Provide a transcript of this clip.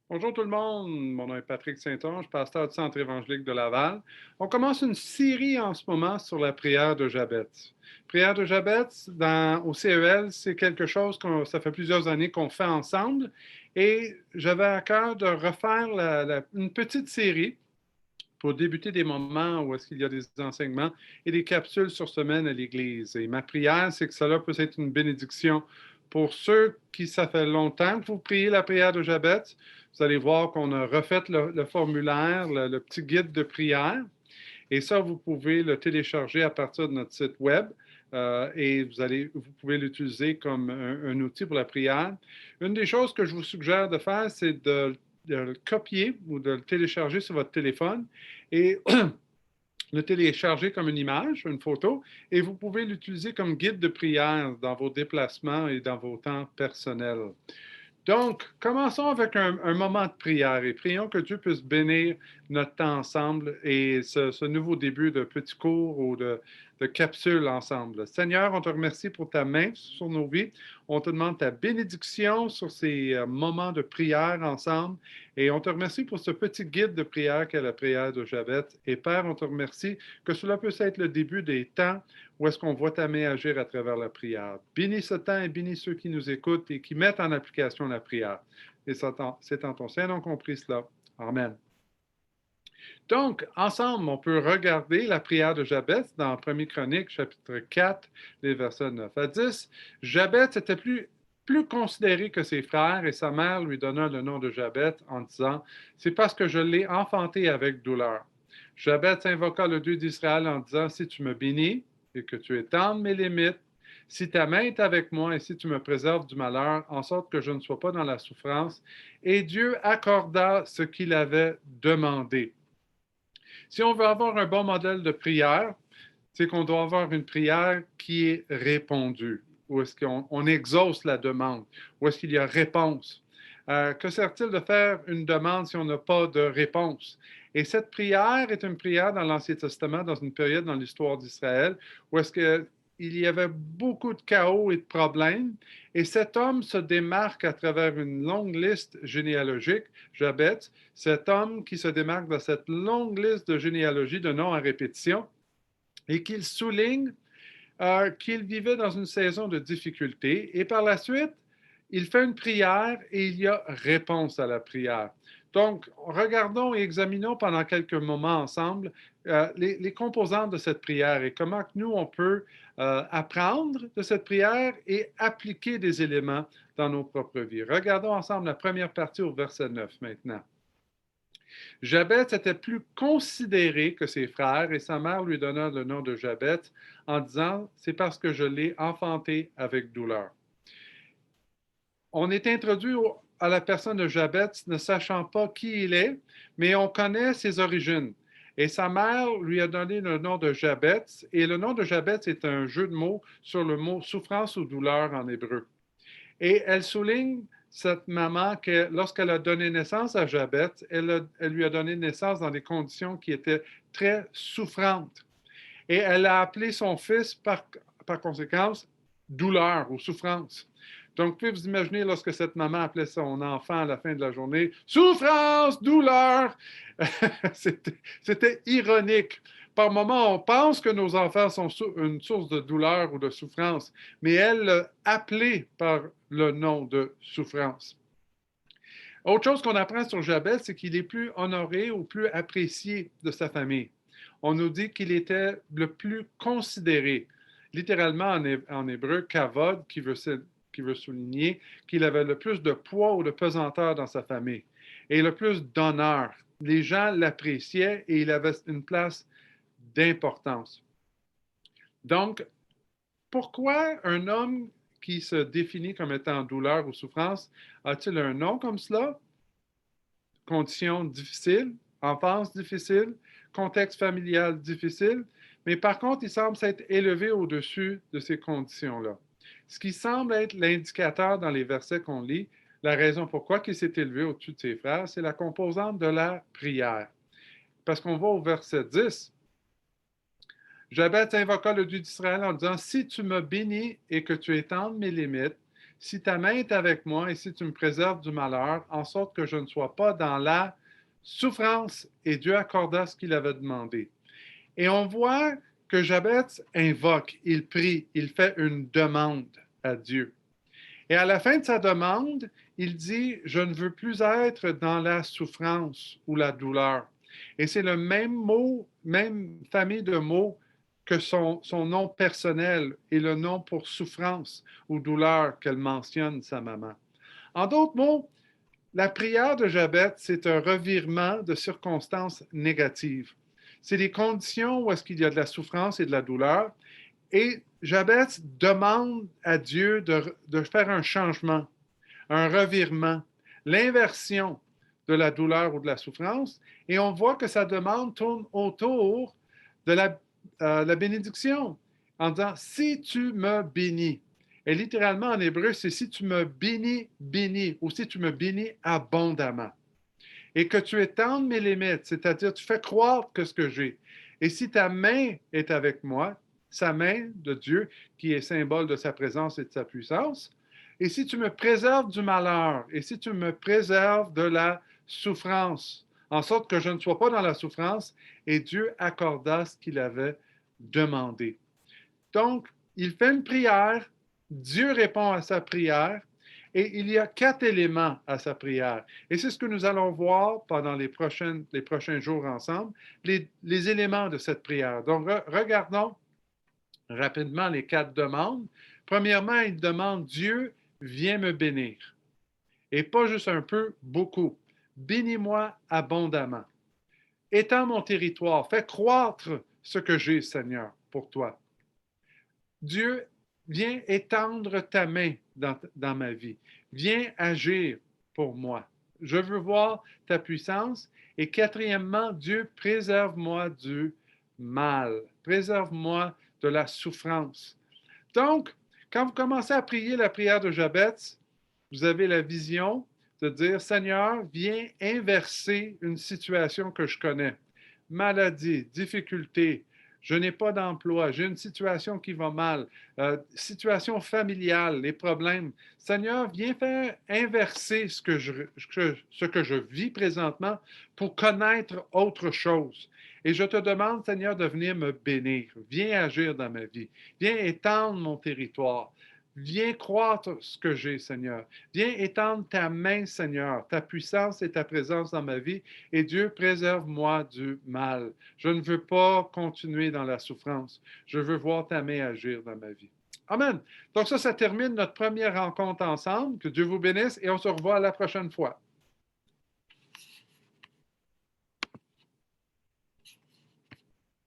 Bonjour tout le monde, mon nom est Patrick Saint-Onge, pasteur du Centre évangélique de Laval. On commence une série en ce moment sur la prière de Jabez. Prière de Jabez au CEL, c'est quelque chose ça fait plusieurs années qu'on fait ensemble et j'avais à cœur de refaire une petite série pour débuter des moments où est-ce qu'il y a des enseignements et des capsules sur semaine à l'Église. Et ma prière, c'est que cela puisse être une bénédiction pour ceux qui, ça fait longtemps que vous priez la prière de Jabez. Vous allez voir qu'on a refait le formulaire, le petit guide de prière. Et ça, vous pouvez le télécharger à partir de notre site web. Et vous pouvez l'utiliser comme un outil pour la prière. Une des choses que je vous suggère de faire, c'est de le copier ou de le télécharger sur votre téléphone et le télécharger comme une image, une photo, et vous pouvez l'utiliser comme guide de prière dans vos déplacements et dans vos temps personnels. Donc, commençons avec un moment de prière et prions que Dieu puisse bénir notre temps ensemble et ce nouveau début de petit cours ou de capsule ensemble. Seigneur, on te remercie pour ta main sur nos vies. On te demande ta bénédiction sur ces moments de prière ensemble et on te remercie pour ce petit guide de prière qu'est la prière de Jabez. Et Père, on te remercie que cela puisse être le début des temps où est-ce qu'on voit ta main agir à travers la prière. Bénis ce temps et bénis ceux qui nous écoutent et qui mettent en application la prière. Et c'est en ton Saint-Nom qu'on prie cela. Amen. Donc, ensemble, on peut regarder la prière de Jabez dans 1 Chronique, chapitre 4, les versets 9 à 10. Jabez était plus considéré que ses frères et sa mère lui donna le nom de Jabez en disant, c'est parce que je l'ai enfanté avec douleur. Jabez invoqua le Dieu d'Israël en disant, si tu me bénis et que tu étendes mes limites, si ta main est avec moi et si tu me préserves du malheur, en sorte que je ne sois pas dans la souffrance. Et Dieu accorda ce qu'il avait demandé. Si on veut avoir un bon modèle de prière, c'est qu'on doit avoir une prière qui est répondue, où est-ce qu'on exauce la demande, où est-ce qu'il y a réponse. Que sert-il de faire une demande si on n'a pas de réponse? Et cette prière est une prière dans l'Ancien Testament, dans une période dans l'histoire d'Israël, où est-ce que il y avait beaucoup de chaos et de problèmes. Et cet homme se démarque à travers une longue liste généalogique, Jabez, cet homme qui se démarque dans cette longue liste de généalogie de noms à répétition et qu'il souligne qu'il vivait dans une saison de difficulté. Et par la suite, il fait une prière et il y a réponse à la prière. Donc, regardons et examinons pendant quelques moments ensemble les composantes de cette prière et comment que nous, on peut apprendre de cette prière et appliquer des éléments dans nos propres vies. Regardons ensemble la première partie au verset 9 maintenant. Jabez était plus considéré que ses frères et sa mère lui donna le nom de Jabez en disant, c'est parce que je l'ai enfanté avec douleur. On est introduit à la personne de Jabez ne sachant pas qui il est, mais on connaît ses origines. Et sa mère lui a donné le nom de Jabez, et le nom de Jabez est un jeu de mots sur le mot souffrance ou douleur en hébreu. Et elle souligne, cette maman, que lorsqu'elle a donné naissance à Jabez, elle lui a donné naissance dans des conditions qui étaient très souffrantes. Et elle a appelé son fils, par conséquence, douleur ou souffrance. Donc, vous pouvez vous imaginer lorsque cette maman appelait son enfant à la fin de la journée, souffrance, douleur. C'était ironique. Par moments, on pense que nos enfants sont une source de douleur ou de souffrance, mais elle l'a appelé par le nom de souffrance. Autre chose qu'on apprend sur Jabez, c'est qu'il est plus honoré ou plus apprécié de sa famille. On nous dit qu'il était le plus considéré, littéralement en hébreu, kavod, qui veut souligner qu'il avait le plus de poids ou de pesanteur dans sa famille et le plus d'honneur. Les gens l'appréciaient et il avait une place d'importance. Donc, pourquoi un homme qui se définit comme étant en douleur ou souffrance a-t-il un nom comme cela? Conditions difficiles, enfance difficile, contexte familial difficile, mais par contre, il semble s'être élevé au-dessus de ces conditions-là. Ce qui semble être l'indicateur dans les versets qu'on lit, la raison pourquoi il s'est élevé au-dessus de ses frères, c'est la composante de la prière. Parce qu'on va au verset 10, Jabez invoqua le Dieu d'Israël en disant, si tu me bénis et que tu étendes mes limites, si ta main est avec moi et si tu me préserves du malheur, en sorte que je ne sois pas dans la souffrance. Et Dieu accorda ce qu'il avait demandé. Et on voit que Jabez invoque, il prie, il fait une demande à Dieu. Et à la fin de sa demande, il dit, je ne veux plus être dans la souffrance ou la douleur. Et c'est le même mot, même famille de mots que son nom personnel et le nom pour souffrance ou douleur qu'elle mentionne sa maman. En d'autres mots, la prière de Jabez, c'est un revirement de circonstances négatives. C'est des conditions où est-ce qu'il y a de la souffrance et de la douleur. Et Jabez demande à Dieu de faire un changement, un revirement, l'inversion de la douleur ou de la souffrance. Et on voit que sa demande tourne autour de la bénédiction, en disant, si tu me bénis. Et littéralement en hébreu, c'est si tu me bénis, bénis, ou si tu me bénis abondamment. Et que tu étendes mes limites, c'est-à-dire tu fais croire que ce que j'ai. Et si ta main est avec moi, sa main de Dieu, qui est symbole de sa présence et de sa puissance, et si tu me préserves du malheur, et si tu me préserves de la souffrance, en sorte que je ne sois pas dans la souffrance, et Dieu accorda ce qu'il avait demandé. Donc, il fait une prière, Dieu répond à sa prière, et il y a 4 éléments à sa prière. Et c'est ce que nous allons voir pendant les prochains jours ensemble, les éléments de cette prière. Donc, regardons rapidement les 4 demandes. Premièrement, il demande, Dieu, viens me bénir. Et pas juste un peu, beaucoup. Bénis-moi abondamment. Étends mon territoire. Fais croître ce que j'ai, Seigneur, pour toi. Dieu, viens étendre ta main dans ma vie. Viens agir pour moi. Je veux voir ta puissance. Et quatrièmement, Dieu, préserve-moi du mal. Préserve-moi de la souffrance. Donc, quand vous commencez à prier la prière de Jabez, vous avez la vision de dire, Seigneur, viens inverser une situation que je connais. Maladie, difficulté, je n'ai pas d'emploi, j'ai une situation qui va mal, situation familiale, les problèmes. Seigneur, viens faire inverser ce que je vis présentement pour connaître autre chose. Et je te demande, Seigneur, de venir me bénir. Viens agir dans ma vie. Viens étendre mon territoire. Viens croître ce que j'ai, Seigneur. Viens étendre ta main, Seigneur, ta puissance et ta présence dans ma vie. Et Dieu, préserve-moi du mal. Je ne veux pas continuer dans la souffrance. Je veux voir ta main agir dans ma vie. Amen. Donc ça termine notre première rencontre ensemble. Que Dieu vous bénisse et on se revoit la prochaine fois.